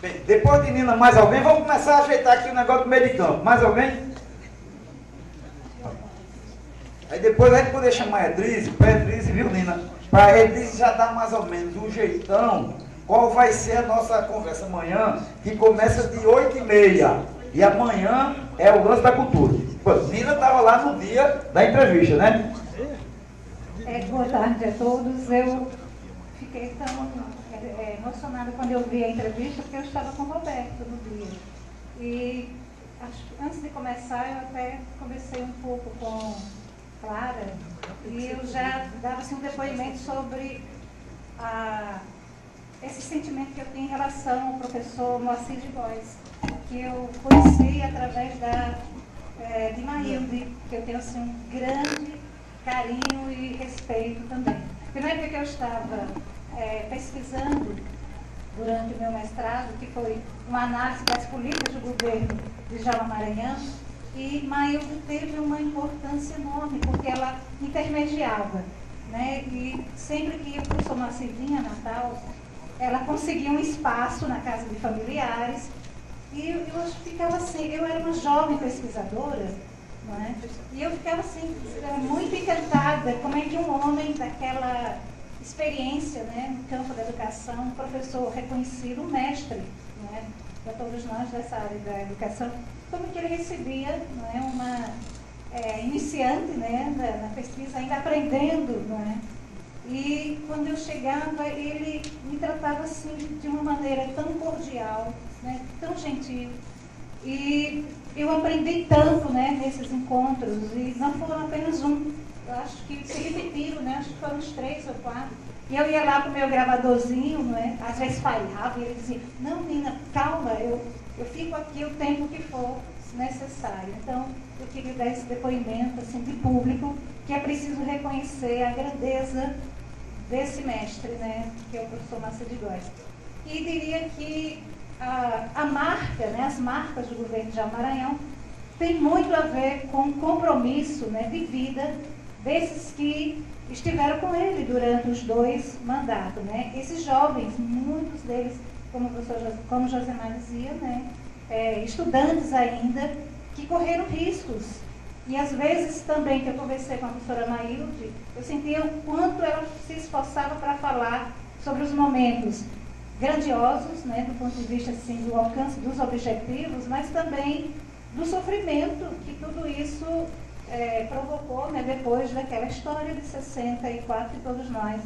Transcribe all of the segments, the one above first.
Bem, depois de Nina, mais alguém? Vamos começar a ajeitar aqui o negócio do meio de campo. Mais alguém? Aí depois a gente poder chamar a Edrize, viu, Nina? Para a Edrize já dar mais ou menos um jeitão. Qual vai ser a nossa conversa amanhã, que começa de 8h30. E amanhã é o lance da cultura. Pô, Nina estava lá no dia da entrevista, né? Boa tarde a todos. Eu fiquei tão emocionada quando eu vi a entrevista, porque eu estava com o Roberto no dia. E antes de começar, eu até conversei um pouco com Clara, e eu já dava assim, um depoimento sobre esse sentimento que eu tenho em relação ao professor Moacir de Góes, que eu conheci através de Maílde, que eu tenho assim, um grande carinho e respeito também. Na época que eu estava pesquisando durante o meu mestrado, que foi uma análise das políticas do governo de Djalma Maranhão, e Maílde teve uma importância enorme, porque ela intermediava, né? E sempre que o professor Moacir vinha a Natal, ela conseguia um espaço na casa de familiares, e eu ficava assim, eu era uma jovem pesquisadora, não é? E eu ficava assim, muito encantada, como é que um homem daquela experiência, né, no campo da educação, um professor reconhecido, um mestre, né, para todos nós dessa área da educação, como que ele recebia, não é, uma iniciante, né, na pesquisa, ainda aprendendo, não é? E quando eu chegava, ele me tratava assim de uma maneira tão cordial, né, tão gentil. E eu aprendi tanto, né, nesses encontros, e não foram apenas um, eu acho que se repetiram, né, acho que foram uns 3 ou 4. E eu ia lá com o meu gravadorzinho, né, às vezes falhava, e ele dizia, não, Nina, calma, eu fico aqui o tempo que for necessário. Então, eu queria dar esse depoimento assim, de público, que é preciso reconhecer a grandeza desse mestre, né, que é o professor Moacir de Góes. E diria que a marca, né, as marcas do governo de Djalma Maranhão tem muito a ver com o compromisso, né, de vida desses que estiveram com ele durante os 2 mandatos, né? Esses jovens, muitos deles, como Josemar dizia, né, estudantes ainda, que correram riscos. E às vezes também, que eu conversei com a professora Maílde, eu sentia o quanto ela se esforçava para falar sobre os momentos grandiosos, né, do ponto de vista assim, do alcance dos objetivos, mas também do sofrimento que tudo isso provocou, né, depois daquela história de 64 que todos nós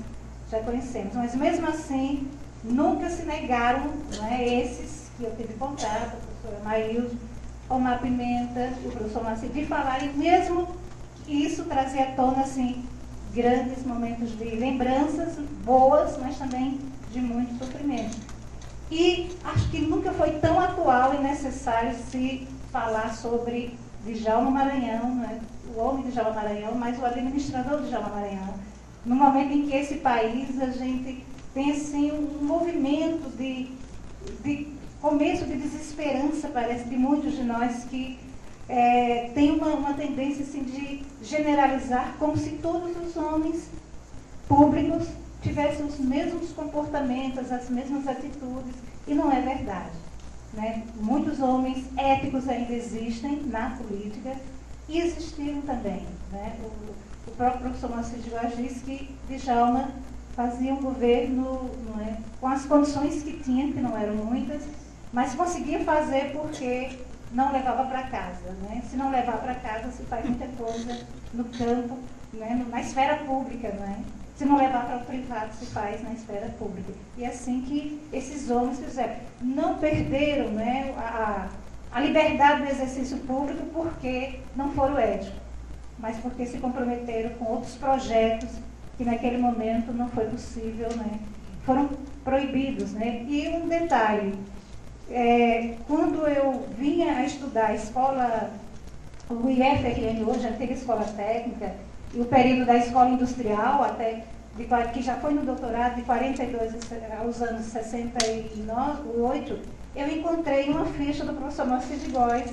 já conhecemos. Mas mesmo assim, nunca se negaram, né, esses que eu tive contato, a professora Maílde, Omar Pimenta, o professor Moacir, de falar, e mesmo isso trazia à tona assim, grandes momentos de lembranças boas, mas também de muito sofrimento. E acho que nunca foi tão atual e necessário se falar sobre Djalma Maranhão, né? O homem de Djalma Maranhão, mas o administrador de Djalma Maranhão. No momento em que esse país, a gente tem assim, um movimento de começo de desesperança, parece, de muitos de nós que tem uma tendência assim, de generalizar como se todos os homens públicos tivessem os mesmos comportamentos, as mesmas atitudes, e não é verdade, né? Muitos homens éticos ainda existem na política e existiram também, né? O próprio professor Moacir de Góes disse que Djalma fazia um governo, não é, com as condições que tinha, que não eram muitas, mas conseguia fazer porque não levava para casa, né? Se não levar para casa, se faz muita coisa no campo, né? Na esfera pública, né? Se não levar para o privado, se faz na esfera pública. E é assim que esses homens fizeram. Não perderam, né, a liberdade do exercício público porque não foram éticos, mas porque se comprometeram com outros projetos que naquele momento não foi possível, né? Foram proibidos, né? E um detalhe, quando eu vinha a estudar a escola, o IFRN hoje, a antiga escola técnica, e o período da escola industrial, até que já foi no doutorado, de 42 aos anos 68, eu encontrei uma ficha do professor Moacir de Góes,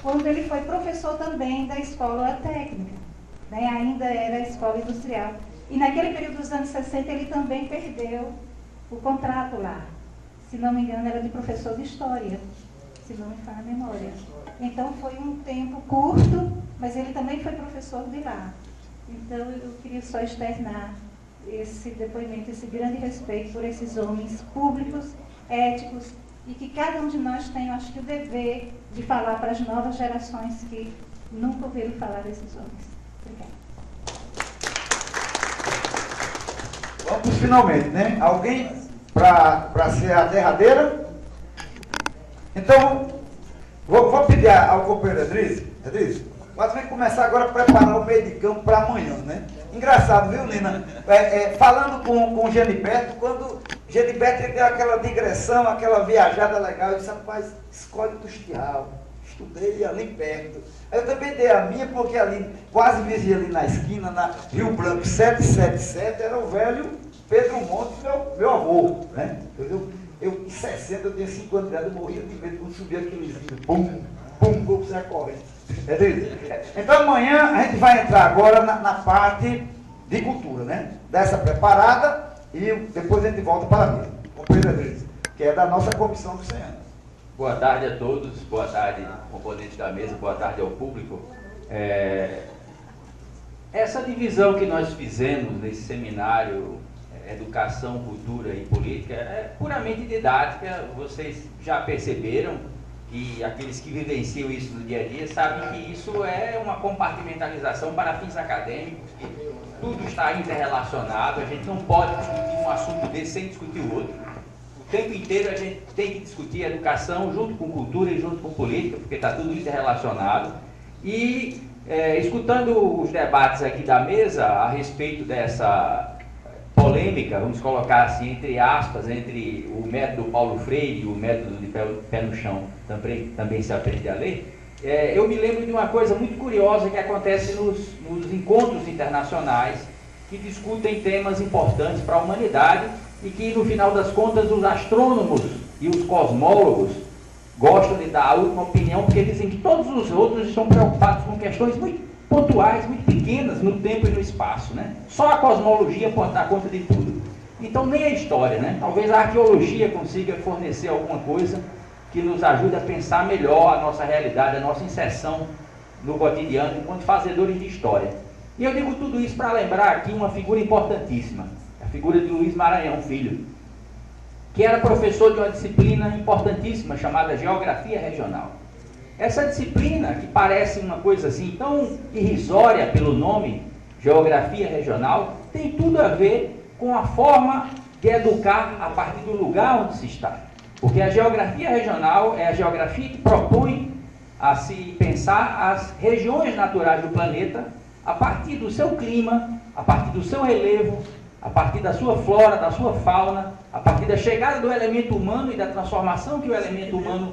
quando ele foi professor também da escola técnica, né? Ainda era a escola industrial. E naquele período dos anos 60 ele também perdeu o contrato lá. se não me engano, era de professor de história, se não me falha a memória. Então foi um tempo curto, mas ele também foi professor de lá. Então eu queria só externar esse depoimento, esse grande respeito por esses homens públicos, éticos, e que cada um de nós tem, eu acho que, o dever de falar para as novas gerações que nunca ouviram falar desses homens. Obrigada. Vamos finalmente, né? Alguém para ser a derradeira? Então, vou pedir ao companheiro Edris, vamos começar agora a preparar o meio de campo para amanhã, né? Engraçado, viu, Nina? Falando com o Geniberto, quando Geniberto deu aquela digressão, aquela viajada legal, eu disse, rapaz, escolhe o Tustial, estudei ali perto. Aí eu também dei a minha, porque ali, quase vizinha ali na esquina, na Rio Branco 777, era o velho Pedro Montes, meu avô, né? Eu em 60, eu tinha 5 anos de idade, eu morria de medo quando subia aqueles pum, pum, como você correndo. Então amanhã a gente vai entrar agora na parte de cultura, né? Dessa preparada, e depois a gente volta para a mesa, companheiro Edris, que é da nossa comissão do Senhor. Boa tarde a todos, boa tarde, componentes da mesa, boa tarde ao público. Essa divisão que nós fizemos nesse seminário Educação, Cultura e Política é puramente didática. Vocês já perceberam, e aqueles que vivenciam isso no dia a dia sabem que isso é uma compartimentalização para fins acadêmicos, que tudo está interrelacionado, a gente não pode discutir um assunto desse sem discutir o outro. O tempo inteiro a gente tem que discutir educação junto com cultura e junto com política, porque está tudo interrelacionado. E escutando os debates aqui da mesa a respeito dessa polêmica, vamos colocar assim, entre aspas, entre o método Paulo Freire e o método de pé no chão, também se aprende a ler, eu me lembro de uma coisa muito curiosa que acontece nos encontros internacionais que discutem temas importantes para a humanidade e que, no final das contas, os astrônomos e os cosmólogos gostam de dar a última opinião, porque dizem que todos os outros estão preocupados com questões muito pontuais, muito pequenas no tempo e no espaço, né? Só a cosmologia pode dar conta de tudo. Então nem a história, né? Talvez a arqueologia consiga fornecer alguma coisa que nos ajude a pensar melhor a nossa realidade, a nossa inserção no cotidiano enquanto fazedores de história. E eu digo tudo isso para lembrar aqui uma figura importantíssima, a figura de Luiz Maranhão Filho, que era professor de uma disciplina importantíssima chamada Geografia Regional. Essa disciplina, que parece uma coisa assim tão irrisória pelo nome, Geografia Regional, tem tudo a ver com a forma de educar a partir do lugar onde se está. Porque a geografia regional é a geografia que propõe a se pensar as regiões naturais do planeta a partir do seu clima, a partir do seu relevo, a partir da sua flora, da sua fauna, a partir da chegada do elemento humano e da transformação que o elemento humano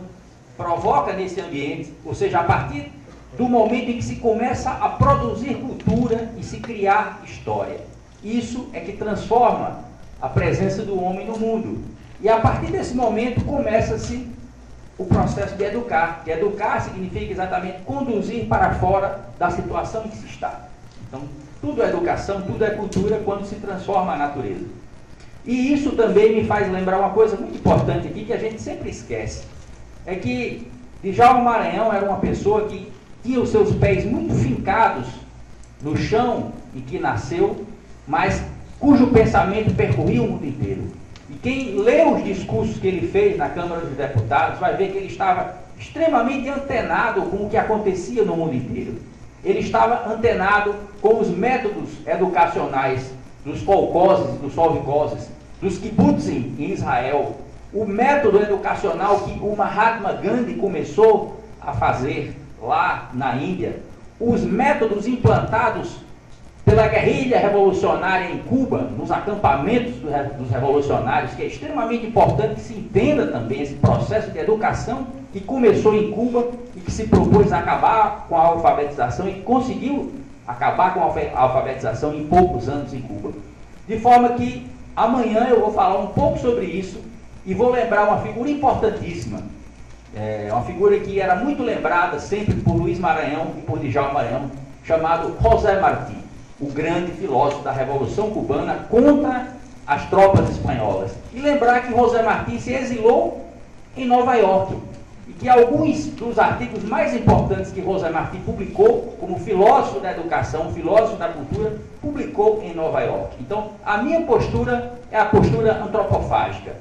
provoca nesse ambiente, ou seja, a partir do momento em que se começa a produzir cultura e se criar história. Isso é que transforma a presença do homem no mundo. E a partir desse momento começa-se o processo de educar, que educar significa exatamente conduzir para fora da situação em que se está. Então, tudo é educação, tudo é cultura quando se transforma a natureza. E isso também me faz lembrar uma coisa muito importante aqui, que a gente sempre esquece. É que Djalma Maranhão era uma pessoa que tinha os seus pés muito fincados no chão em que nasceu, mas cujo pensamento percorria o mundo inteiro. E quem lê os discursos que ele fez na Câmara dos Deputados vai ver que ele estava extremamente antenado com o que acontecia no mundo inteiro. Ele estava antenado com os métodos educacionais dos kolkhozes, dos sovkhozes, dos kibbutzim em Israel, o método educacional que o Mahatma Gandhi começou a fazer lá na Índia, os métodos implantados pela guerrilha revolucionária em Cuba, nos acampamentos dos revolucionários, que é extremamente importante que se entenda também esse processo de educação que começou em Cuba e que se propôs a acabar com a alfabetização e conseguiu acabar com a alfabetização em poucos anos em Cuba. De forma que amanhã eu vou falar um pouco sobre isso e vou lembrar uma figura importantíssima, uma figura que era muito lembrada sempre por Luiz Maranhão e por Djalma Maranhão, chamado José Martí, o grande filósofo da Revolução Cubana contra as tropas espanholas. E lembrar que José Martí se exilou em Nova York. E que alguns dos artigos mais importantes que José Martí publicou, como filósofo da educação, filósofo da cultura, publicou em Nova York. Então, a minha postura é a postura antropofágica.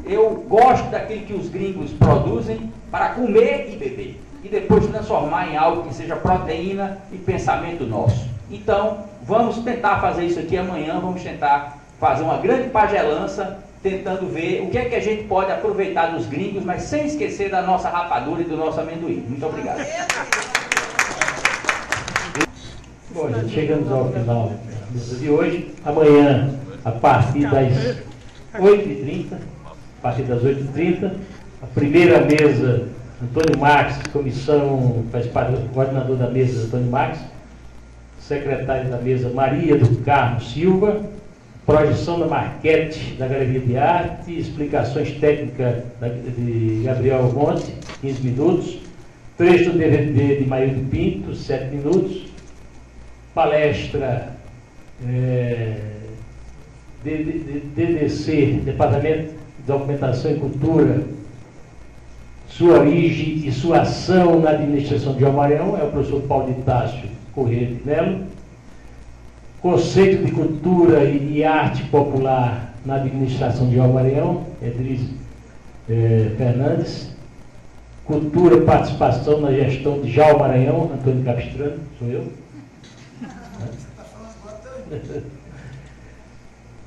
Eu gosto daquilo que os gringos produzem para comer e beber. E depois transformar em algo que seja proteína e pensamento nosso. Então, vamos tentar fazer isso aqui amanhã, vamos tentar fazer uma grande pagelança, tentando ver o que é que a gente pode aproveitar dos gringos, mas sem esquecer da nossa rapadura e do nosso amendoim. Muito obrigado. Bom, gente, chegamos ao final da mesa de hoje. Amanhã, a partir das 8h30, a primeira mesa, Antônio Marques, comissão, faz parte do coordenador da mesa, Antônio Marques, secretária da mesa, Maria do Carmo Silva, projeção da maquete da Galeria de Arte, explicações técnicas de Gabriel Monte, 15 minutos, trecho do DVD de Maíldo Pinto, 7 minutos, palestra DDC, Departamento de Documentação e Cultura, sua origem e sua ação na administração de João Maranhão, é o professor Paulo de Tássio Corrêa de Melo. Conceito de cultura e arte popular na administração de João Maranhão, Edris Fernandes. Cultura e participação na gestão de João Maranhão, Antônio Capistrano, sou eu.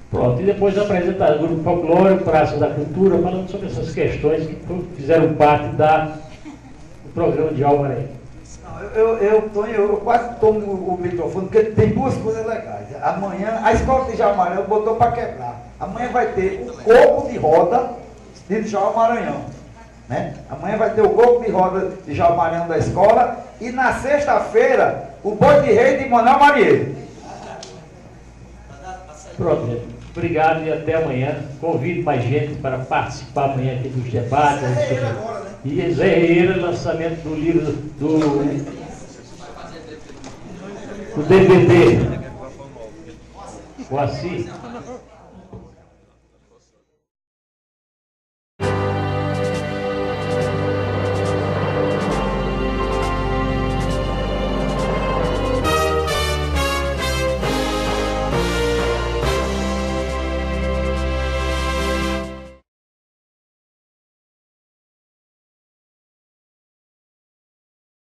Pronto, e depois apresentar o Grupo Folclore, Praça da Cultura, falando sobre essas questões que fizeram parte do programa de João Maranhão. Eu quase tomo o microfone, porque tem duas coisas legais. Amanhã, a escola de João Maranhão botou para quebrar. Amanhã vai ter o corpo de roda de João Maranhão. Né? Amanhã vai ter o corpo de roda de João Maranhão da escola. E na sexta-feira, o boi de rei de Manuel Marieiro. Pronto, gente. Obrigado e até amanhã. Convido mais gente para participar amanhã aqui dos debates. E Zé Herrera, lançamento do livro do DVD. O Assis.